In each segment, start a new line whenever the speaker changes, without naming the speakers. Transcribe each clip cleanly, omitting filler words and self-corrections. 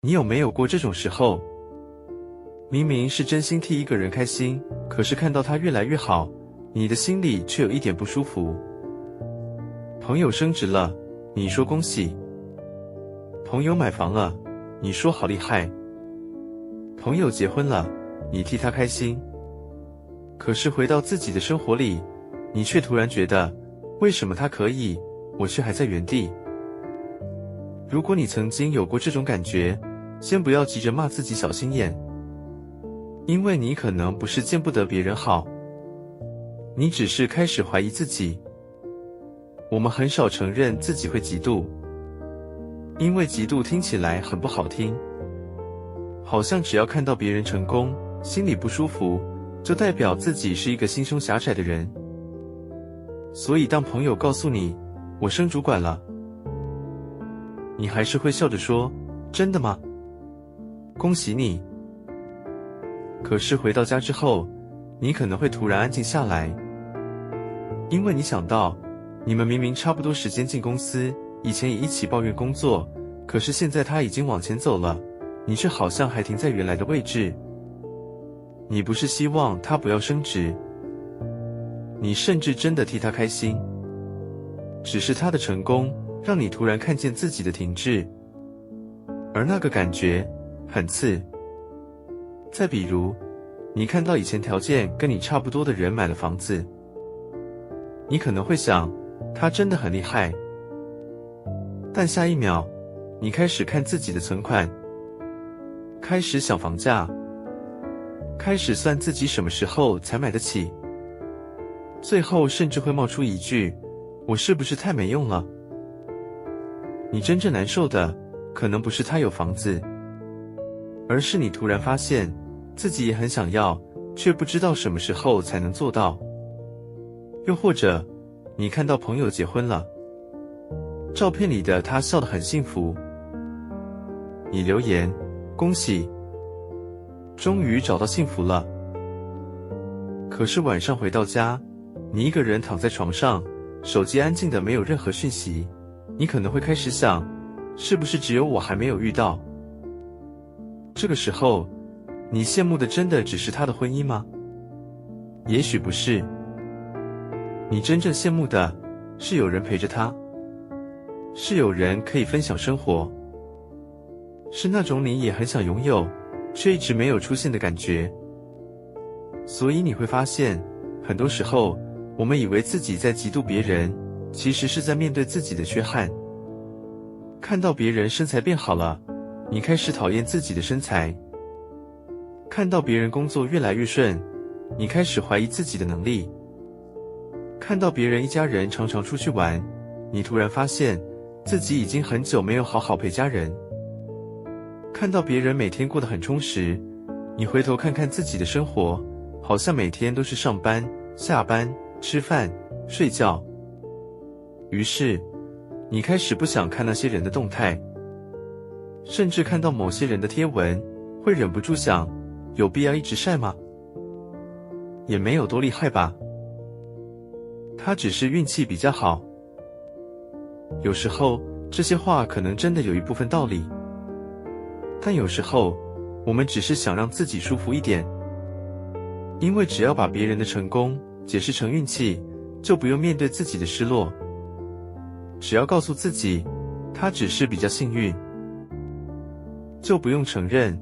你有没有过这种时候？明明是真心替一个人开心，可是看到他越来越好，你的心里却有一点不舒服。朋友升职了，你说恭喜；朋友买房了，你说好厉害；朋友结婚了，你替他开心。可是回到自己的生活里，你却突然觉得，为什么他可以，我却还在原地？如果你曾经有过这种感觉，先不要急着骂自己小心眼，因为你可能不是见不得别人好，你只是开始怀疑自己。我们很少承认自己会嫉妒，因为嫉妒听起来很不好听，好像只要看到别人成功，心里不舒服，就代表自己是一个心胸狭窄的人。所以当朋友告诉你，我升主管了，你还是会笑着说，真的吗？恭喜你。可是回到家之后，你可能会突然安静下来，因为你想到，你们明明差不多时间进公司，以前也一起抱怨工作，可是现在他已经往前走了，你却好像还停在原来的位置。你不是希望他不要升职，你甚至真的替他开心，只是他的成功让你突然看见自己的停滞，而那个感觉很刺。再比如，你看到以前条件跟你差不多的人买了房子，你可能会想，他真的很厉害。但下一秒，你开始看自己的存款，开始想房价，开始算自己什么时候才买得起，最后甚至会冒出一句，我是不是太没用了？你真正难受的，可能不是他有房子，而是你突然发现，自己也很想要，却不知道什么时候才能做到。又或者，你看到朋友结婚了，照片里的他笑得很幸福，你留言，恭喜，终于找到幸福了。可是晚上回到家，你一个人躺在床上，手机安静的没有任何讯息，你可能会开始想，是不是只有我还没有遇到？这个时候，你羡慕的真的只是他的婚姻吗？也许不是，你真正羡慕的是有人陪着他，是有人可以分享生活，是那种你也很想拥有，却一直没有出现的感觉。所以你会发现，很多时候，我们以为自己在嫉妒别人，其实是在面对自己的缺憾。看到别人身材变好了，你开始讨厌自己的身材；看到别人工作越来越顺，你开始怀疑自己的能力；看到别人一家人常常出去玩，你突然发现自己已经很久没有好好陪家人；看到别人每天过得很充实，你回头看看自己的生活，好像每天都是上班、下班、吃饭、睡觉。于是，你开始不想看那些人的动态，甚至看到某些人的贴文，会忍不住想，有必要一直晒吗？也没有多厉害吧，他只是运气比较好。有时候，这些话可能真的有一部分道理，但有时候，我们只是想让自己舒服一点，因为只要把别人的成功解释成运气，就不用面对自己的失落。只要告诉自己，他只是比较幸运，就不用承认，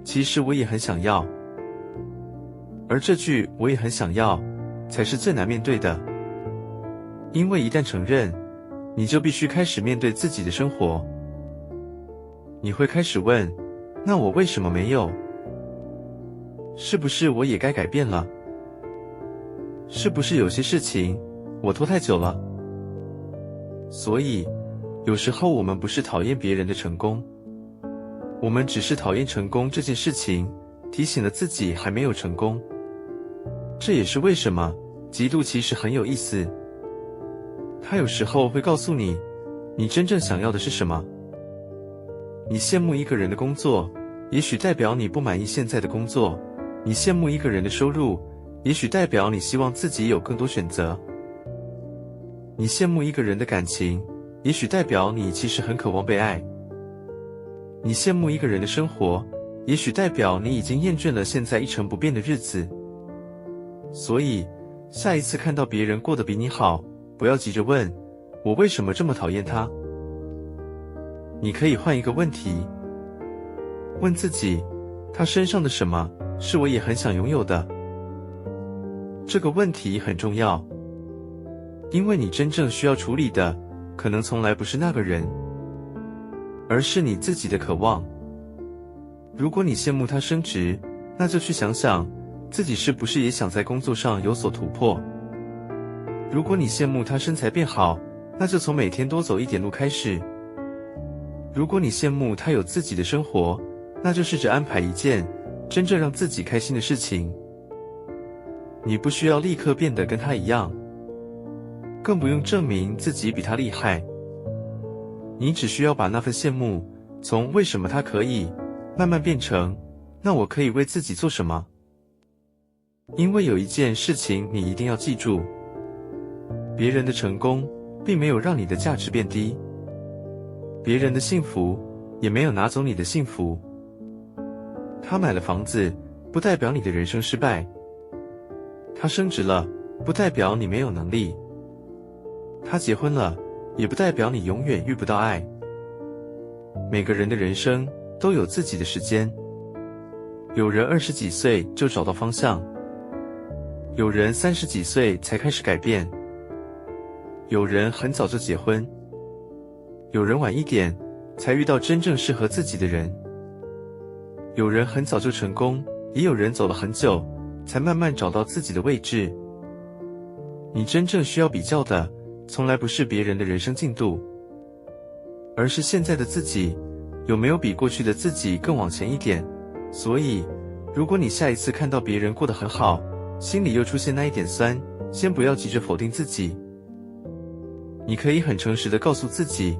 其实我也很想要。而这句我也很想要，才是最难面对的。因为一旦承认，你就必须开始面对自己的生活。你会开始问，那我为什么没有？是不是我也该改变了？是不是有些事情我拖太久了？所以，有时候我们不是讨厌别人的成功，我们只是讨厌成功这件事情，提醒了自己还没有成功。这也是为什么嫉妒其实很有意思。它有时候会告诉你，你真正想要的是什么。你羡慕一个人的工作，也许代表你不满意现在的工作；你羡慕一个人的收入，也许代表你希望自己有更多选择。你羡慕一个人的感情，也许代表你其实很渴望被爱。你羡慕一个人的生活，也许代表你已经厌倦了现在一成不变的日子。所以，下一次看到别人过得比你好，不要急着问，我为什么这么讨厌他？你可以换一个问题，问自己，他身上的什么，是我也很想拥有的？这个问题很重要，因为你真正需要处理的，可能从来不是那个人，而是你自己的渴望。如果你羡慕他升职，那就去想想，自己是不是也想在工作上有所突破。如果你羡慕他身材变好，那就从每天多走一点路开始。如果你羡慕他有自己的生活，那就试着安排一件真正让自己开心的事情。你不需要立刻变得跟他一样，更不用证明自己比他厉害。你只需要把那份羡慕从为什么他可以，慢慢变成那我可以为自己做什么。因为有一件事情你一定要记住，别人的成功并没有让你的价值变低，别人的幸福也没有拿走你的幸福。他买了房子，不代表你的人生失败；他升职了，不代表你没有能力；他结婚了，也不代表你永远遇不到爱。每个人的人生都有自己的时间，有人20几岁就找到方向，有人30几岁才开始改变，有人很早就结婚，有人晚一点才遇到真正适合自己的人，有人很早就成功，也有人走了很久才慢慢找到自己的位置。你真正需要比较的，从来不是别人的人生进度，而是现在的自己有没有比过去的自己更往前一点。所以，如果你下一次看到别人过得很好，心里又出现那一点酸，先不要急着否定自己。你可以很诚实地告诉自己，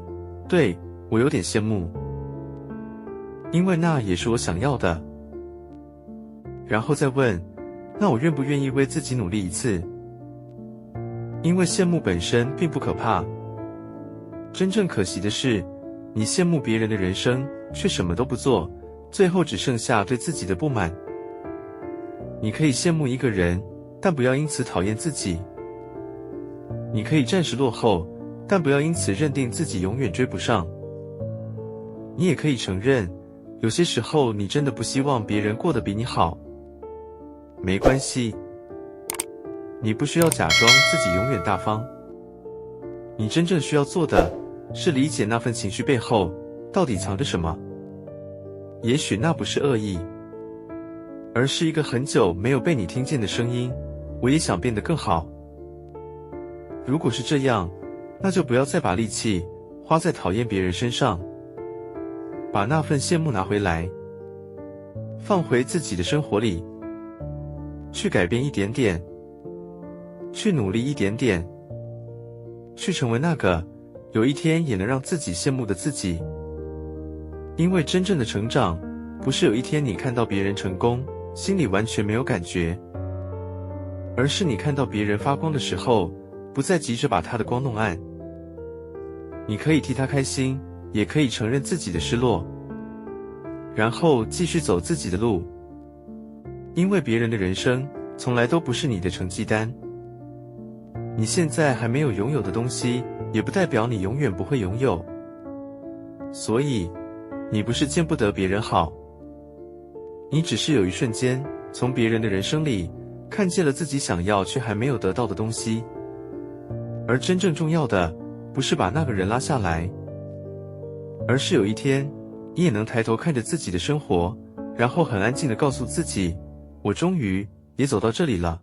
对，我有点羡慕，因为那也是我想要的。然后再问，那我愿不愿意为自己努力一次？因为羡慕本身并不可怕，真正可惜的是，你羡慕别人的人生，却什么都不做，最后只剩下对自己的不满。你可以羡慕一个人，但不要因此讨厌自己。你可以暂时落后，但不要因此认定自己永远追不上。你也可以承认，有些时候你真的不希望别人过得比你好。没关系，你不需要假装自己永远大方。你真正需要做的，是理解那份情绪背后到底藏着什么。也许那不是恶意，而是一个很久没有被你听见的声音，我也想变得更好。如果是这样，那就不要再把力气花在讨厌别人身上，把那份羡慕拿回来，放回自己的生活里，去改变一点点，去努力一点点，去成为那个有一天也能让自己羡慕的自己。因为真正的成长，不是有一天你看到别人成功，心里完全没有感觉，而是你看到别人发光的时候，不再急着把他的光弄暗。你可以替他开心，也可以承认自己的失落，然后继续走自己的路。因为别人的人生从来都不是你的成绩单。你现在还没有拥有的东西，也不代表你永远不会拥有。所以，你不是见不得别人好，你只是有一瞬间从别人的人生里看见了自己想要却还没有得到的东西。而真正重要的，不是把那个人拉下来，而是有一天你也能抬头看着自己的生活，然后很安静地告诉自己，我终于也走到这里了。